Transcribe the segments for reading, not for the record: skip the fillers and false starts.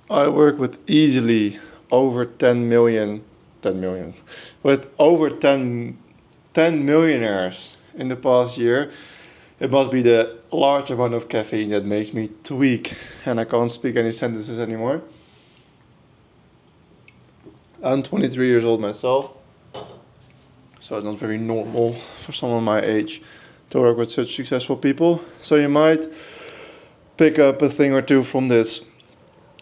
I work with easily over 10 million, 10 million, with over 10 millionaires in the past year. It must be the large amount of caffeine that makes me tweak and I can't speak any sentences anymore. I'm 23 years old myself, so it's not very normal for someone my age to work with such successful people. So you might pick up a thing or two from this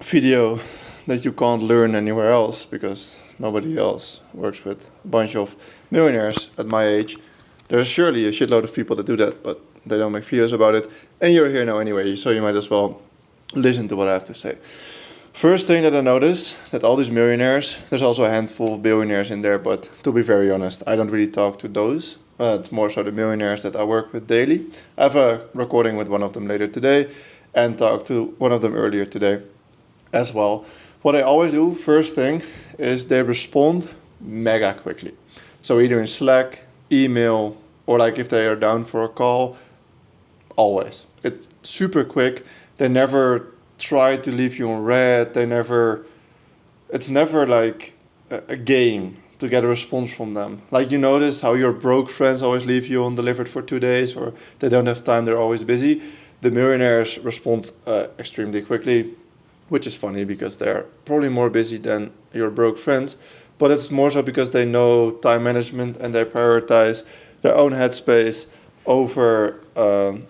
video that you can't learn anywhere else because nobody else works with a bunch of millionaires at my age. There's surely a shitload of people that do that, but they don't make videos about it. And you're here now anyway, so you might as well listen to what I have to say. First thing that I notice, that all these millionaires, there's also a handful of billionaires in there, but to be very honest, I don't really talk to those. It's more so the millionaires that I work with daily. I have a recording with one of them later today and talked to one of them earlier today as well. What I always do, first thing, is they respond mega quickly. So either in Slack, email, or like if they are down for a call, always. It's super quick. They never try to leave you on red. It's never like a game to get a response from them. Like you notice how your broke friends always leave you undelivered for 2 days or they don't have time, they're always busy. The millionaires respond extremely quickly, which is funny because they're probably more busy than your broke friends. But it's more so because they know time management and they prioritize their own headspace over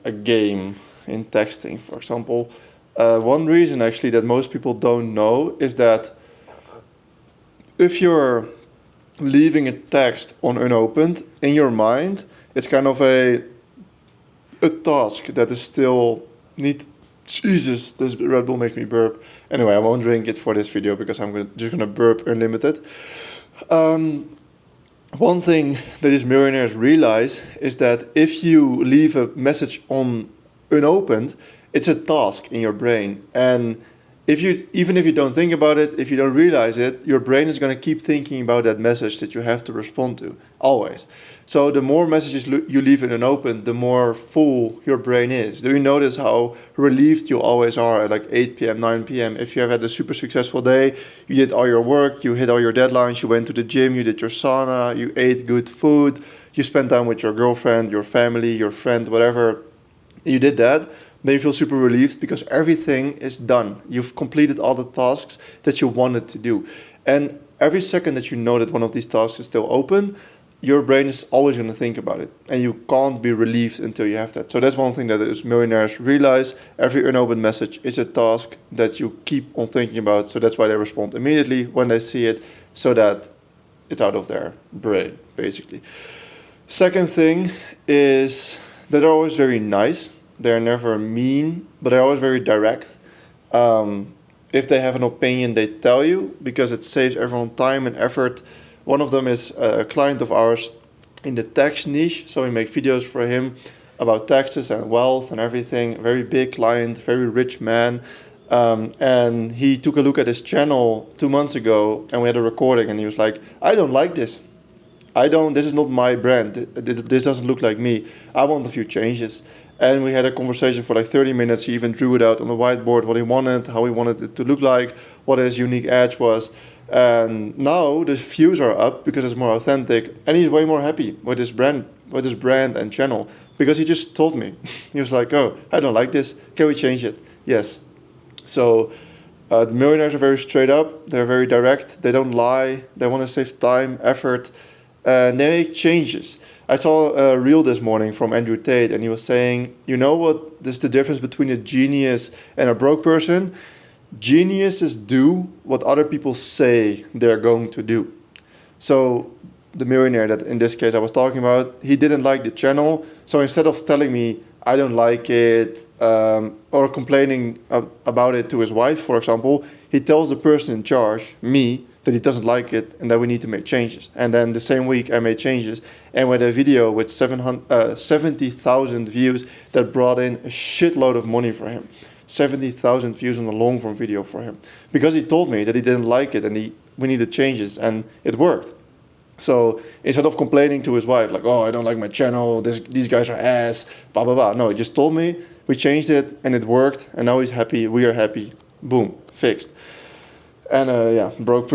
a game in texting, for example. One reason actually that most people don't know is that if you're leaving a text on unopened in your mind, it's kind of a task that is still need. Jesus, this Red Bull makes me burp. Anyway, I won't drink it for this video because I'm just gonna burp unlimited. One thing that these millionaires realize is that if you leave a message on unopened, it's a task in your brain. And even if you don't think about it, if you don't realize it, your brain is going to keep thinking about that message that you have to respond to, always. So the more messages you leave in unopened, the more full your brain is. Do you notice how relieved you always are at like 8 p.m., 9 p.m. if you have had a super successful day, you did all your work, you hit all your deadlines, you went to the gym, you did your sauna, you ate good food, you spent time with your girlfriend, your family, your friend, whatever, you did that, then you feel super relieved because everything is done. You've completed all the tasks that you wanted to do. And every second that you know that one of these tasks is still open, your brain is always going to think about it. And you can't be relieved until you have that. So that's one thing that those millionaires realize. Every unopened message is a task that you keep on thinking about. So that's why they respond immediately when they see it, so that it's out of their brain, basically. Second thing is that they're always very nice. They're never mean, but they're always very direct. If they have an opinion, they tell you because it saves everyone time and effort. One of them is a client of ours in the tax niche, so we make videos for him about taxes and wealth and everything. Very big client, very rich man. And he took a look at his channel 2 months ago and we had a recording and he was like, I don't like this. This is not my brand. This doesn't look like me. I want a few changes. And we had a conversation for like 30 minutes. He even drew it out on the whiteboard, what he wanted, how he wanted it to look like, what his unique edge was. And now the views are up because it's more authentic. And he's way more happy with his brand and channel. Because he just told me. He was like, oh, I don't like this. Can we change it? Yes. So the millionaires are very straight up. They're very direct. They don't lie. They want to save time, effort. And they make changes. I saw a reel this morning from Andrew Tate, and he was saying, you know what is the difference between a genius and a broke person? Geniuses do what other people say they're going to do. So the millionaire that in this case I was talking about, he didn't like the channel. So instead of telling me, I don't like it, or complaining about it to his wife, for example, he tells the person in charge, me, that he doesn't like it and that we need to make changes. And then the same week I made changes and with a video with 70,000 views that brought in a shitload of money for him. 70,000 views on a long form video for him. Because he told me that he didn't like it and we needed changes and it worked. So instead of complaining to his wife, like, oh, I don't like my channel, these guys are ass, blah, blah, blah. No, he just told me, we changed it and it worked and now he's happy, we are happy, boom, fixed. And yeah, broke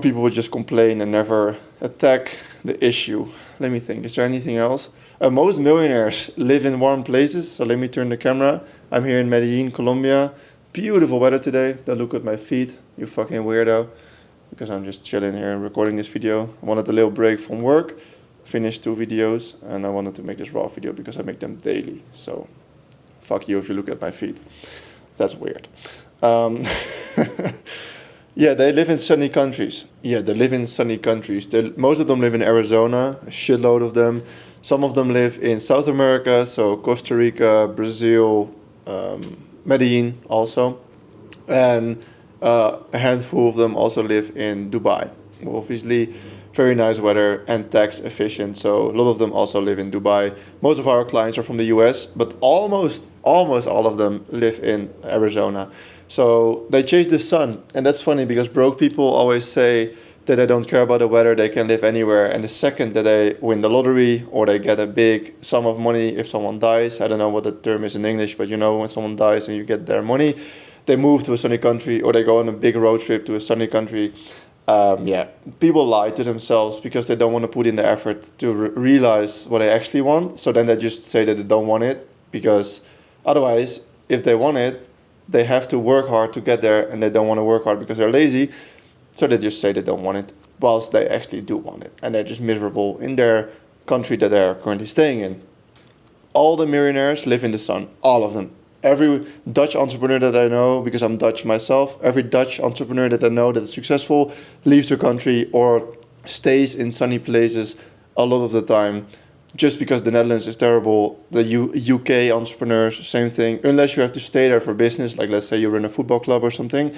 people would just complain and never attack the issue. Let me think. Is there anything else? Most millionaires live in warm places. So let me turn the camera. I'm here in Medellin, Colombia. Beautiful weather today. Don't look at my feet, you fucking weirdo. Because I'm just chilling here and recording this video. I wanted a little break from work. Finished 2 videos. And I wanted to make this raw video because I make them daily. So fuck you if you look at my feet. That's weird. Yeah, they live in sunny countries. Most of them live in Arizona, a shitload of them. Some of them live in South America, so Costa Rica, Brazil, Medellin also. And a handful of them also live in Dubai. Obviously, very nice weather and tax efficient. So a lot of them also live in Dubai. Most of our clients are from the US, but almost all of them live in Arizona. So they chase the sun. And that's funny because broke people always say that they don't care about the weather, they can live anywhere. And the second that they win the lottery or they get a big sum of money if someone dies, I don't know what the term is in English, but you know, when someone dies and you get their money, they move to a sunny country or they go on a big road trip to a sunny country. Yeah, people lie to themselves because they don't want to put in the effort to realize what they actually want. So then they just say that they don't want it because otherwise, if they want it, they have to work hard to get there and they don't want to work hard because they're lazy. So they just say they don't want it whilst they actually do want it. And they're just miserable in their country that they're currently staying in. All the millionaires live in the sun, all of them. Every Dutch entrepreneur that I know, because I'm Dutch myself, every Dutch entrepreneur that I know that is successful leaves the country or stays in sunny places a lot of the time. Just because the Netherlands is terrible, the UK entrepreneurs, same thing. Unless you have to stay there for business, like let's say you run a football club or something,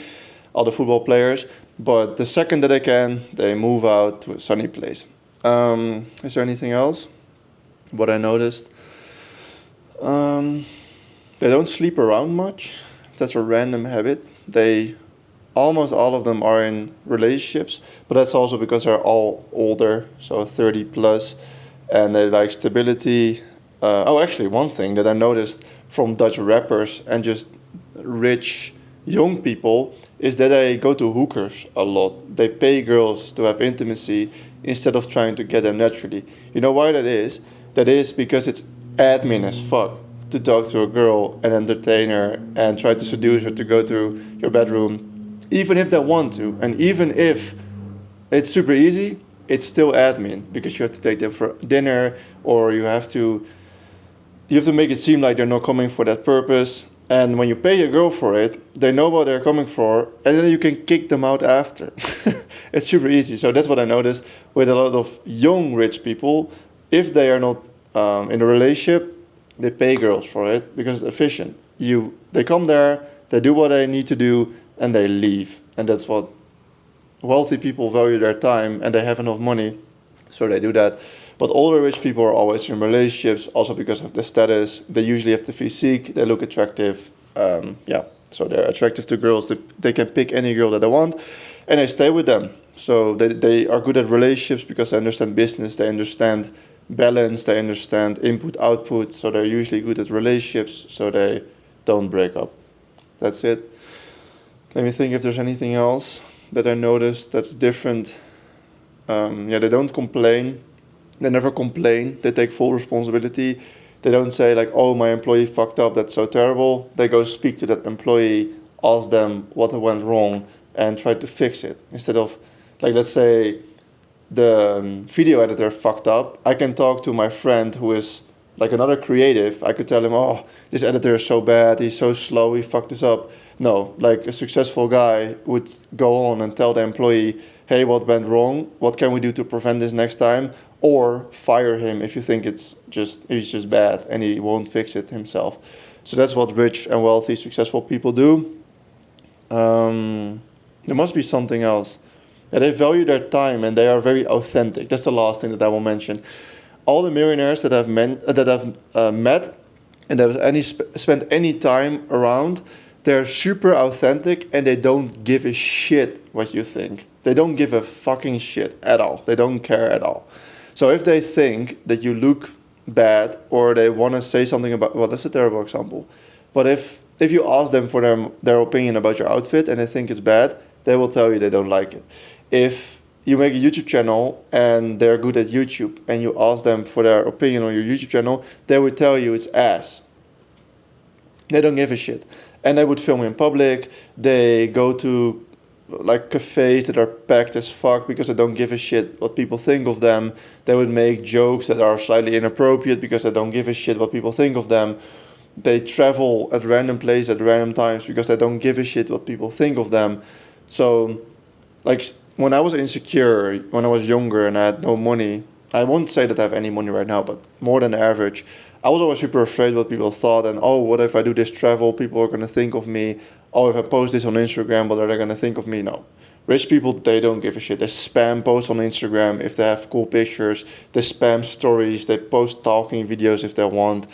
all the football players. But the second that they can, they move out to a sunny place. Is there anything else? What I noticed? They don't sleep around much. That's a random habit. Almost all of them are in relationships, but that's also because they're all older, so 30 plus, and they like stability. Actually, one thing that I noticed from Dutch rappers and just rich young people is that they go to hookers a lot. They pay girls to have intimacy instead of trying to get them naturally. You know why that is? That is because it's admin as fuck to talk to a girl and entertain her and try to seduce her to go to your bedroom, even if they want to. And even if it's super easy, it's still admin because you have to take them for dinner or you have to make it seem like they're not coming for that purpose. And when you pay a girl for it, they know what they're coming for, and then you can kick them out after. It's super easy. So that's what I noticed with a lot of young rich people. If they are not in a relationship, they pay girls for it because it's efficient. They come there, they do what they need to do, and they leave. And that's what wealthy people value their time, and they have enough money, so they do that. But older rich people are always in relationships, also because of the status. They usually have the physique, they look attractive. So they're attractive to girls. They can pick any girl that they want, and they stay with them. So they are good at relationships because they understand business, they understand balance, they understand input output, so they're usually good at relationships, so they don't break up. That's it. Let me think if there's anything else that I noticed that's different. They don't complain. They never complain. They take full responsibility. They don't say like, oh, my employee fucked up, that's so terrible. They go speak to that employee, ask them what went wrong and try to fix it. Instead of, like, let's say the video editor fucked up, I can talk to my friend who is like another creative. I could tell him, oh, this editor is so bad, he's so slow, he fucked this up. No, like a successful guy would go on and tell the employee, hey, what went wrong? What can we do to prevent this next time? Or fire him if you think he's just bad and he won't fix it himself. So that's what rich and wealthy, successful people do. There must be something else. Yeah, they value their time and they are very authentic. That's the last thing that I will mention. All the millionaires that I've met and that have spent any time around, they're super authentic and they don't give a shit what you think. They don't give a fucking shit at all. They don't care at all. So if they think that you look bad or they want to say something about, well, that's a terrible example. But if you ask them for their opinion about your outfit and they think it's bad, they will tell you they don't like it. If you make a YouTube channel and they're good at YouTube and you ask them for their opinion on your YouTube channel, they will tell you it's ass. They don't give a shit. And they would film in public. They go to like cafes that are packed as fuck because they don't give a shit what people think of them. They would make jokes that are slightly inappropriate because they don't give a shit what people think of them. They travel at random places at random times because they don't give a shit what people think of them. So, like when I was insecure, when I was younger and I had no money, I won't say that I have any money right now, but more than average. I was always super afraid what people thought, and oh, what if I do this travel? People are gonna think of me. Oh, if I post this on Instagram, what are they gonna think of me? No. Rich people, they don't give a shit. They spam posts on Instagram if they have cool pictures. They spam stories. They post talking videos if they want.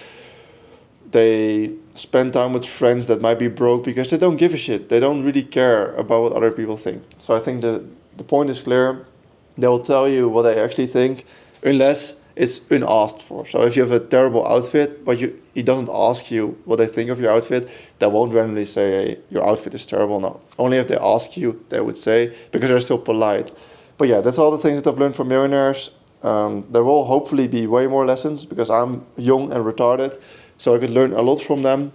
They spend time with friends that might be broke because they don't give a shit. They don't really care about what other people think. So I think the point is clear. They will tell you what they actually think unless it's unasked for. So if you have a terrible outfit, but he doesn't ask you what they think of your outfit, they won't randomly say, hey, your outfit is terrible. No. Only if they ask you, they would say, because they're still polite. But yeah, that's all the things that I've learned from millionaires. There will hopefully be way more lessons because I'm young and retarded. So I could learn a lot from them.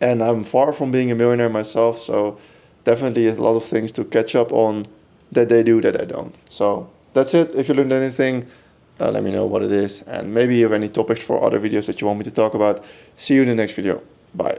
And I'm far from being a millionaire myself. So definitely a lot of things to catch up on that they do that I don't. So that's it. If you learned anything, let me know what it is. And maybe you have any topics for other videos that you want me to talk about. See you in the next video. Bye.